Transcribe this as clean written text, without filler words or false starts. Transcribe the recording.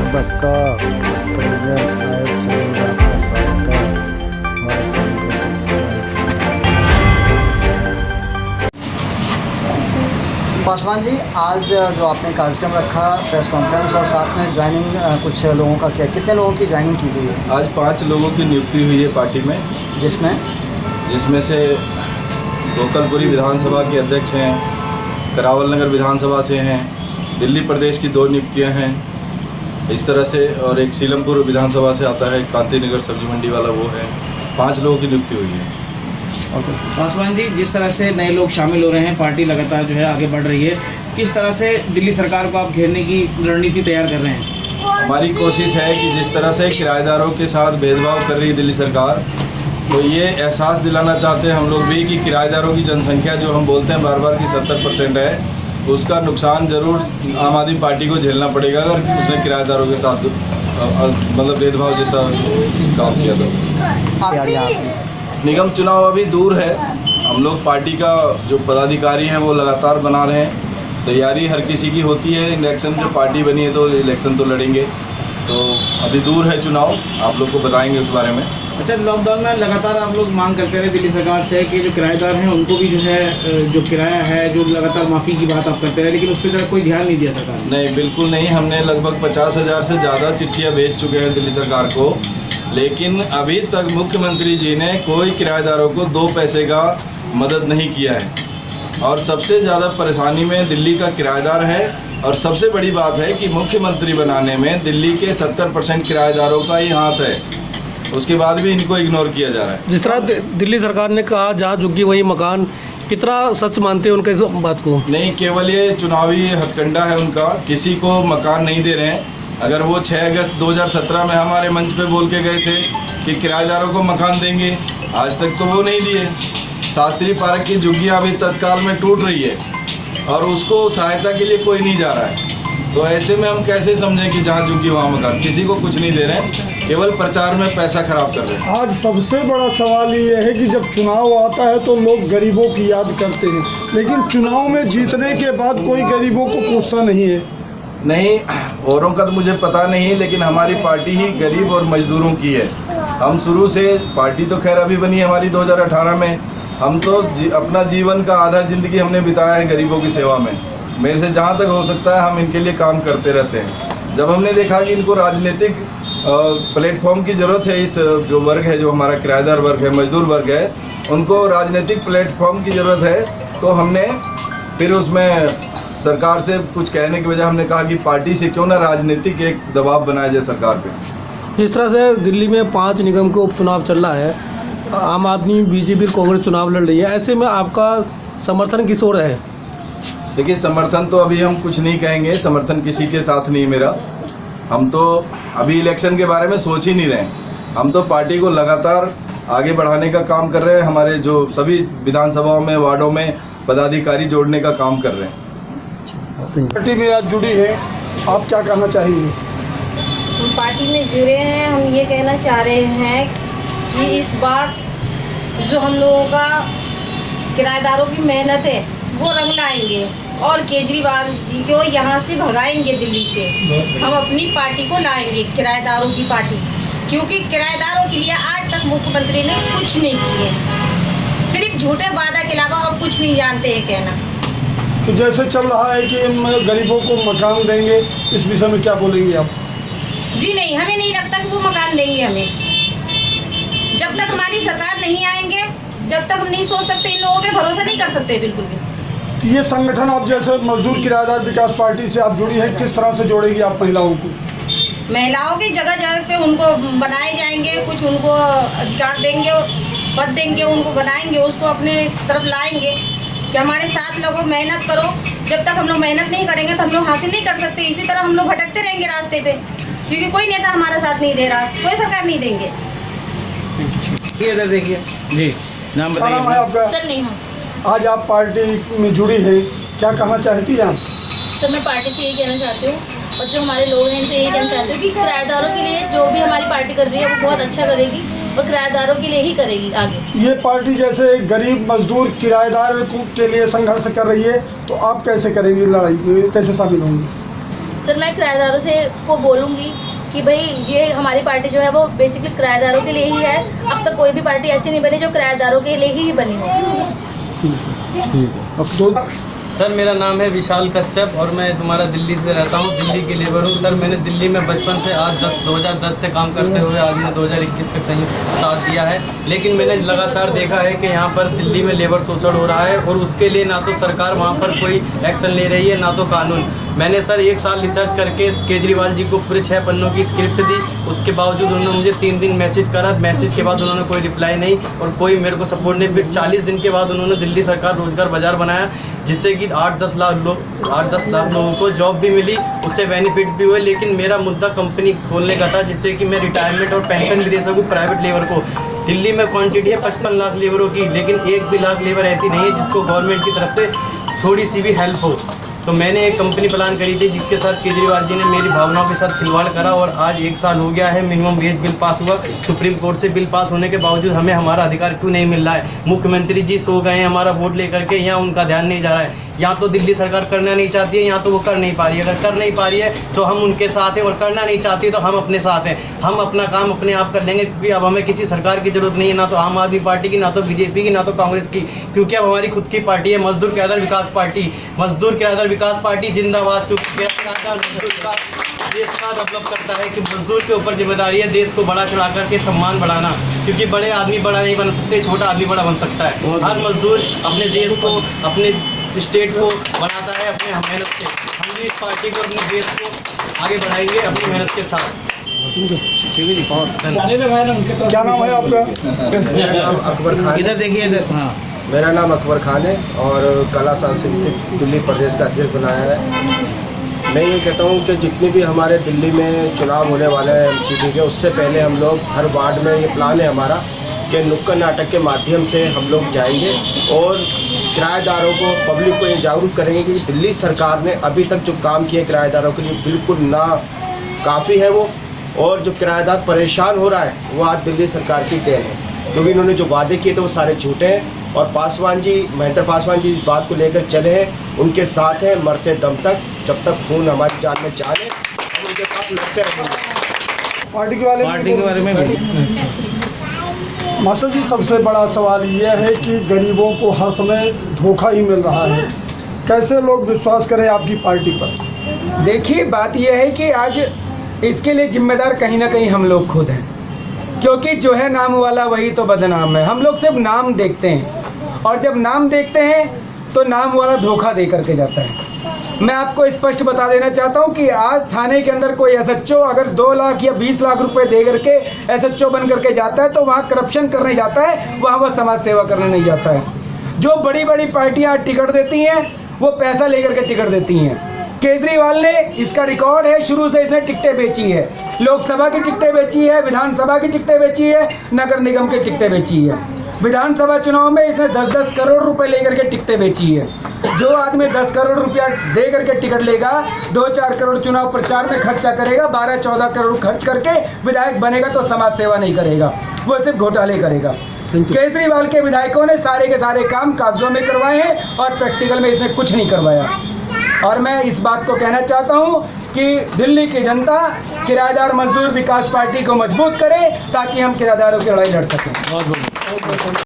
नमस्कार दोस्तों, मैं लाइव चैनल में आपका स्वागत है। हमारे चैनल को सब्सक्राइब कीजिए। पासवान जी, आज जो आपने कार्यक्रम रखा प्रेस कॉन्फ्रेंस और साथ में ज्वाइनिंग कुछ लोगों का किया, कितने लोगों की ज्वाइनिंग की गई है? आज 5 लोगों की नियुक्ति हुई है पार्टी में, जिसमें से गोकलपुरी विधानसभा के अध्यक्ष हैं, करावल नगर विधानसभा से हैं, दिल्ली प्रदेश की 2 नियुक्तियां हैं इस तरह से, और एक सीलमपुर विधानसभा से आता है, कांति नगर सब्जी मंडी वाला वो है। 5 लोगों की नियुक्ति हुई है। पासवान जी, जिस तरह से नए लोग शामिल हो रहे हैं, पार्टी लगातार जो है आगे बढ़ रही है, किस तरह से दिल्ली सरकार को आप घेरने की रणनीति तैयार कर रहे हैं? हमारी कोशिश है कि जिस तरह से किराएदारों के साथ भेदभाव कर रही है दिल्ली सरकार, तो ये एहसास दिलाना चाहते हैं हम लोग भी कि किराएदारों की जनसंख्या जो हम बोलते हैं बार बार कि 70% है, उसका नुकसान जरूर आम आदमी पार्टी को झेलना पड़ेगा अगर उसने किराएदारों के साथ मतलब भेदभाव जैसा काम किया था। निगम चुनाव अभी दूर है, हम लोग पार्टी का जो पदाधिकारी हैं वो लगातार बना रहे हैं। तैयारी हर किसी की होती है, इलेक्शन जो पार्टी बनी है तो इलेक्शन तो लड़ेंगे, तो अभी दूर है चुनाव, आप लोग को बताएंगे उस बारे में। अच्छा, लॉकडाउन में लगातार आप लोग मांग करते रहे दिल्ली सरकार से कि जो किराएदार हैं उनको भी जो है जो किराया है जो लगातार माफ़ी की बात आप करते रहे, लेकिन उस पर तरफ कोई ध्यान नहीं दिया सरकार ने। नहीं, बिल्कुल नहीं। हमने लगभग 50,000 से ज़्यादा चिट्ठियाँ भेज चुके हैं दिल्ली सरकार को, लेकिन अभी तक मुख्यमंत्री जी ने कोई किराएदारों को 2 पैसे का मदद नहीं किया है। और सबसे ज़्यादा परेशानी में दिल्ली का किराएदार है, और सबसे बड़ी बात है कि मुख्यमंत्री बनाने में दिल्ली के 70% किराएदारों का ही हाथ है, उसके बाद भी इनको इग्नोर किया जा रहा है। जिस तरह दिल्ली सरकार ने कहा जहाँ झुग्गी वही मकान, कितना सच मानते हैं उनका इस बात को? नहीं, केवल ये चुनावी हथकंडा है उनका, किसी को मकान नहीं दे रहे हैं। अगर वो 6 अगस्त 2017 में हमारे मंच पे बोल के गए थे कि किराएदारों को मकान देंगे, आज तक तो वो नहीं दिए। शास्त्री पार्क की झुग्गियाँ अभी तत्काल में टूट रही है और उसको सहायता के लिए कोई नहीं जा रहा है, तो ऐसे में हम कैसे समझें कि जहाँ झुग्गी वहाँ मकान? किसी को कुछ नहीं दे रहे हैं, केवल प्रचार में पैसा खराब कर रहे हैं। आज सबसे बड़ा सवाल ये है कि जब चुनाव आता है तो लोग गरीबों की याद करते हैं, लेकिन चुनाव में जीतने के बाद कोई गरीबों को पूछता नहीं है। नहीं, औरों का तो मुझे पता नहीं, लेकिन हमारी पार्टी ही गरीब और मजदूरों की है। हम शुरू से, पार्टी तो खैर अभी बनी हमारी 2018 में, हम तो अपना जीवन का आधा जिंदगी हमने बिताया है गरीबों की सेवा में। मेरे से जहाँ तक हो सकता है हम इनके लिए काम करते रहते हैं। जब हमने देखा कि इनको राजनीतिक प्लेटफॉर्म की ज़रूरत है, इस जो वर्ग है, जो हमारा किराएदार वर्ग है, मजदूर वर्ग है, उनको राजनीतिक प्लेटफॉर्म की ज़रूरत है, तो हमने फिर उसमें सरकार से कुछ कहने की वजह हमने कहा कि पार्टी से क्यों ना राजनीतिक एक दबाव बनाया जाए सरकार पे। जिस तरह से दिल्ली में 5 निगम के उपचुनाव चल रहा है, आम आदमी, बीजेपी, कांग्रेस चुनाव लड़ रही है, ऐसे में आपका समर्थन किस ओर है? देखिए, समर्थन तो अभी हम कुछ नहीं कहेंगे, समर्थन किसी के साथ नहीं मेरा। हम तो अभी इलेक्शन के बारे में सोच ही नहीं रहे हैं, हम तो पार्टी को लगातार आगे बढ़ाने का काम कर रहे हैं। हमारे जो सभी विधानसभाओं में, वार्डों में पदाधिकारी जोड़ने का काम कर रहे हैं। पार्टी में आज जुड़ी है, आप क्या कहना चाहेंगे? हम पार्टी में जुड़े हैं, हम ये कहना चाह रहे हैं कि इस बार जो हम लोगों का किराएदारों की मेहनत है वो रंग लाएंगे और केजरीवाल जी को यहाँ से भगाएंगे दिल्ली से। हम अपनी पार्टी को लाएंगे, किराएदारों की पार्टी, क्योंकि किराएदारों के लिए आज तक मुख्यमंत्री ने कुछ नहीं किए, सिर्फ झूठे वादा के अलावा और कुछ नहीं जानते हैं कहना। तो जैसे चल रहा है कि गरीबों को मकान देंगे, इस विषय में क्या बोलेंगे आप? जी नहीं, हमें नहीं लगता कि वो मकान देंगे हमें। जब तक हमारी सरकार नहीं आएंगे, जब तक हम नहीं सोच सकते, इन लोगों पे भरोसा नहीं कर सकते बिल्कुल भी। तो ये संगठन आप जैसे मजदूर किराएदार विकास पार्टी से आप जुड़ी हैं, किस तरह से जोड़ेगी आप महिलाओं को? महिलाओं की जगह जगह पे उनको बनाए जाएंगे, कुछ उनको अधिकार देंगे, पद देंगे, उनको बनाएंगे, उसको अपने तरफ लाएंगे कि हमारे साथ लोगों मेहनत करो। जब तक हम लोग मेहनत नहीं करेंगे तो हम लोग हासिल नहीं कर सकते। इसी तरह हम लोग भटकते रहेंगे रास्ते पे, क्योंकि कोई नेता हमारा साथ नहीं दे रहा, कोई सरकार नहीं देंगे। इधर देखिए जी, नाम क्या नाम है बताइए। आपका? सर नहीं हूँ आज आप पार्टी में जुड़ी है, क्या कहना चाहती हैं आप? सर, मैं पार्टी से यही कहना चाहती हूँ और जो हमारे लोग हैं इनसे यही कहना चाहती हूँ कि किराएदारों के लिए जो भी हमारी पार्टी कर रही है वो बहुत अच्छा करेगी और किराएदारों के लिए ही करेगी आगे। ये पार्टी जैसे गरीब मजदूर किराएदार के लिए संघर्ष कर रही है, तो आप कैसे करेंगी लड़ाई, कैसे शामिल होंगी? सर मैं किराएदारों से को बोलूँगी कि भाई ये हमारी पार्टी जो है वो बेसिकली किराएदारों के लिए ही है। अब तक कोई भी पार्टी ऐसी नहीं बनी जो किराएदारों के लिए ही बनी हो। सर मेरा नाम है विशाल कश्यप और मैं तुम्हारा दिल्ली से रहता हूँ, दिल्ली की लेबर हूँ। सर मैंने दिल्ली में बचपन से आज 2010 से काम करते हुए आज मैं 2021 तक सही साथ दिया है, लेकिन मैंने लगातार देखा है कि यहाँ पर दिल्ली में लेबर शोषण हो रहा है और उसके लिए ना तो सरकार वहाँ पर कोई एक्शन ले रही है ना तो कानून। मैंने सर 1 साल रिसर्च करके केजरीवाल जी को पूरे 6 पन्नों की स्क्रिप्ट दी, उसके बावजूद उन्होंने मुझे 3 दिन मैसेज करा, मैसेज के बाद उन्होंने कोई रिप्लाई नहीं और कोई मेरे को सपोर्ट नहीं। फिर 40 दिन के बाद उन्होंने दिल्ली सरकार रोजगार बाजार बनाया जिससे कि 8-10 लाख लोगों को जॉब भी मिली, उससे बेनिफिट भी हुए। लेकिन मेरा मुद्दा कंपनी खोलने का था जिससे कि मैं रिटायरमेंट और पेंशन भी दे सकूँ प्राइवेट लेबर को। दिल्ली में क्वांटिटी है 55 लाख लेबरों की, लेकिन 1 भी लाख लेबर ऐसी नहीं है जिसको गवर्नमेंट की तरफ से थोड़ी सी भी हेल्प हो। तो मैंने एक कंपनी प्लान करी थी जिसके साथ केजरीवाल जी ने मेरी भावनाओं के साथ खिलवाड़ करा और आज 1 साल हो गया है। मिनिमम वेज बिल पास हुआ, सुप्रीम कोर्ट से बिल पास होने के बावजूद हमें हमारा अधिकार क्यों नहीं मिल रहा है? मुख्यमंत्री जी सो गए हैं हमारा वोट लेकर के, यहाँ उनका ध्यान नहीं जा रहा है। या तो दिल्ली सरकार करना नहीं चाहती है या तो वो कर नहीं पा रही है। अगर कर नहीं पा रही है तो हम उनके साथ हैं और करना नहीं चाहती है तो हम अपने साथ हैं। हम अपना काम अपने आप कर लेंगे क्योंकि अब हमें किसी सरकार की जरूरत नहीं है, ना तो आम आदमी पार्टी की, ना तो बीजेपी की, ना तो कांग्रेस की, क्योंकि अब हमारी खुद की पार्टी है मजदूर किराएदार विकास पार्टी। मजदूर किराएदार विकास पार्टी जिंदाबाद, क्योंकि किराएदार मजदूर विकास देश का डेवलप करता है कि मजदूर के ऊपर जिम्मेदारी है देश को बढ़ा चढ़ा करके सम्मान बढ़ाना, क्योंकि बड़े आदमी बड़ा नहीं बन सकते, छोटा आदमी बड़ा बन सकता है। हर मजदूर अपने देश को, अपने स्टेट को बनाता है अपने मेहनत से। हम भी इस पार्टी को, अपने देश को आगे बढ़ाएंगे अपनी मेहनत के साथ। क्या नाम है आपका? मेरा नाम अकबर खान। इधर देखिए इधर। हाँ मेरा नाम अकबर खान है और कला सांस्कृतिक दिल्ली प्रदेश का अध्यक्ष बनाया है। मैं ये कहता हूँ कि जितने भी हमारे दिल्ली में चुनाव होने वाले हैं एमसीडी के, उससे पहले हम लोग हर वार्ड में, ये प्लान है हमारा कि नुक्कड़ नाटक के माध्यम से हम लोग जाएंगे और किराएदारों को, पब्लिक को ये जागरूक करेंगे कि दिल्ली सरकार ने अभी तक जो काम किए किराएदारों के लिए बिल्कुल ना काफ़ी है वो, और जो किराएदार परेशान हो रहा है वो आज दिल्ली सरकार की देन है, क्योंकि इन्होंने जो वादे किए थे वो सारे झूठे हैं। और पासवान जी, महेंद्र पासवान जी इस बात को लेकर चले हैं, उनके साथ हैं मरते दम तक, जब तक खून हमारी जान में जान है हम उनके साथ लड़ते रहेंगे। पार्टी के बारे में मास्टर जी, सबसे बड़ा सवाल यह है कि गरीबों को हर समय धोखा ही मिल रहा है, कैसे लोग विश्वास करें आपकी पार्टी पर? देखिए बात यह है कि आज इसके लिए जिम्मेदार कहीं ना कहीं हम लोग खुद हैं, क्योंकि जो है नाम वाला वही तो बदनाम है। हम लोग सिर्फ नाम देखते हैं और जब नाम देखते हैं तो नाम वाला धोखा दे करके जाता है। मैं आपको स्पष्ट बता देना चाहता हूं कि आज थाने के अंदर कोई एसएचओ अगर 2 लाख या 20 लाख रुपए दे करके एसएचओ बन करके जाता है तो वहाँ करप्शन करने जाता है, वहाँ वह समाज सेवा करने नहीं जाता है। जो बड़ी बड़ी पार्टियाँ टिकट देती हैं वो पैसा लेकर के टिकट देती हैं। केजरीवाल ने, इसका रिकॉर्ड है, शुरू से इसने टिकटें बेची है, लोकसभा की टिकटें बेची है, विधानसभा की टिकटें बेची है, नगर निगम की टिकटें बेची है। विधानसभा चुनाव में इसने 10-10 करोड़ रुपए लेकर के टिकटें बेची है। जो आदमी 10 करोड़ रुपया दे करके टिकट लेगा, 2-4 करोड़ चुनाव प्रचार में खर्चा करेगा, 12-14 करोड़ खर्च करके विधायक बनेगा तो समाज सेवा नहीं करेगा, वो सिर्फ घोटाले करेगा। केजरीवाल के विधायकों ने सारे के सारे काम कागजों में करवाए हैं और प्रैक्टिकल में इसने कुछ नहीं करवाया। और मैं इस बात को कहना चाहता हूं कि दिल्ली की जनता किराएदार मजदूर विकास पार्टी को मजबूत करे ताकि हम किराएदारों की लड़ाई लड़ सकें।